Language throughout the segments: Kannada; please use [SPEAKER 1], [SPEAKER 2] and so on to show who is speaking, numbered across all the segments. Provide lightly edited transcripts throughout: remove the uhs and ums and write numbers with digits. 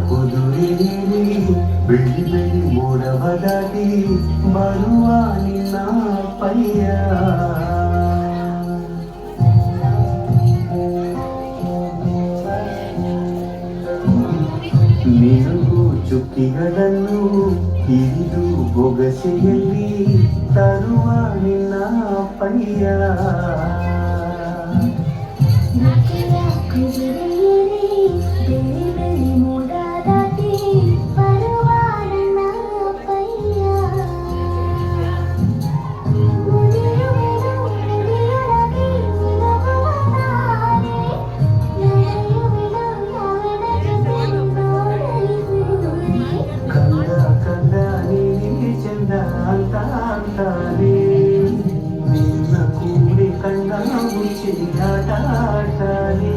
[SPEAKER 1] ಕುದುರೆಯೇರಿ ಬೆಳ್ಳಿ ಬೆಳ್ಳಿ ಮೋಡವ ದಾಟಿ ಬರುವ ನಿನ್ನ ಪಯ್ಯ ನಿನಗೂ ಚುಕ್ಕಿಗಳನ್ನು ಹಿಡಿದು ಬೊಗಸೆಯಲ್ಲಿ ತರುವ ನಿನ್ನ ಪಯ್ಯ ಅಂತಾನೆ ನಿನ್ನ ಕೂಡಿ ಕಣ್ಣ ಮುಚ್ಚಿ ಆಟಾಡ್ತಾನೆ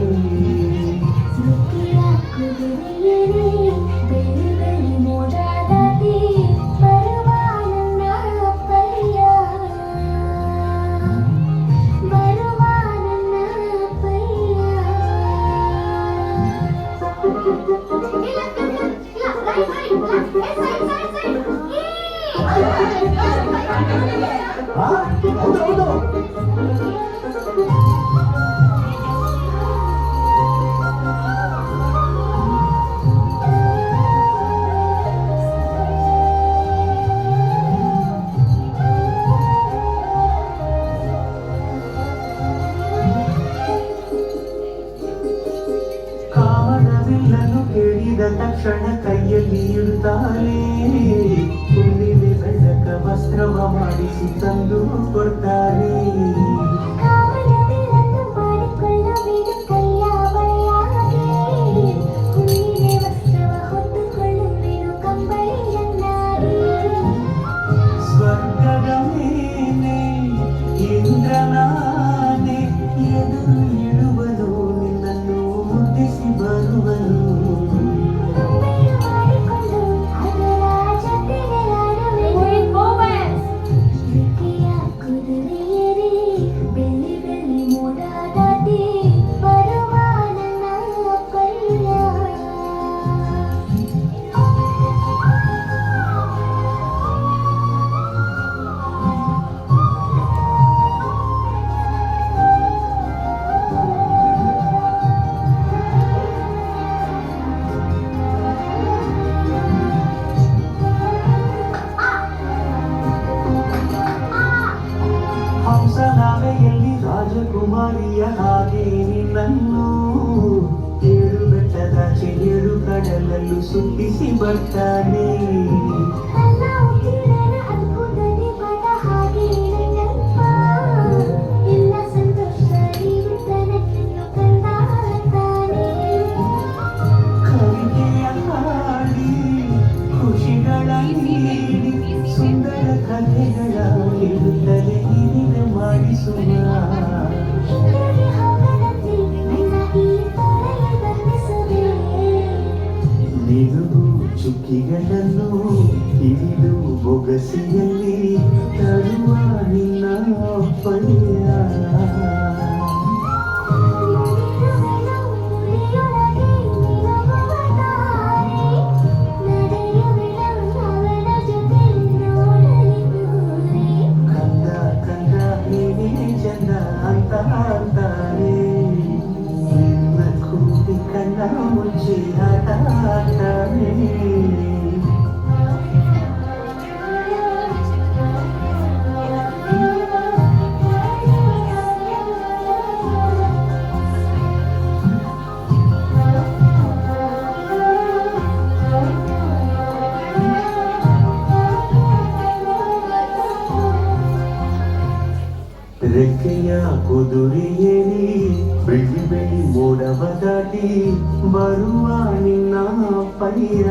[SPEAKER 1] ಕಾಮನವಿಲ್ಲನು ಕೇಳಿದ ತಕ್ಷಣ ಕೈಯಲ್ಲಿ ಇರುತ್ತಾನೆ ಹುಣ್ಣಿಮೆ ಬೆಳಕ ವಸ್ತ್ರವ ಮಾಡಿಸಿ ತಂದು ಕೊಡ್ತಾರೆ ಸ್ವರ್ಗದ ಮೇಲೆ ಇಂದ್ರನಾನೆ ಎದುರು ಇಳುವನು ನಿನ್ನನ್ನು ಮುದ್ದಿಸಿ ಬರುವನು ಹಂಸನಾವೆಯಲ್ಲಿ ರಾಜಕುಮಾರಿಯ ಹಾಗೆ ನಿನ್ನನ್ನು ಏಳು ಬೆಟ್ಟದಾಚೆ ಏಳು ಕಡಲಲ್ಲೂ ಸುತ್ತಿಸಿ ಬರ್ತಾನೆ ಕವಿತೆಯ ಹಾಡಿ ಖುಷಿಗಳ ನೀಡಿ ಸುಂದರ ಕಥೆಗಳ ಹೇಳುತ್ತಲೇ ಮಾಡಿಸುವ ನಿನಗೂ ಚುಕ್ಕಿಗಳನ್ನು ಹಿಡಿದು ಬೊಗಸೆಯಲ್ಲಿ ತರುವ ನಿನ್ನ ಪಯ್ಯ ಅಂತಾನೆ ನಿನ್ನ ಕೂಡಿ ಕಣ್ಣ ಮುಚ್ಚಿ ಆಟಾಡ್ತಾನೆ ರೆಕ್ಕೆಯ ಕುದುರೆಯೇರಿ ಬೆಳ್ಳಿ ಬೆಳ್ಳಿ ಮೋಡವ ದಾಟಿ ಬರುವ ನಿನ್ನ ಪಯ್ಯ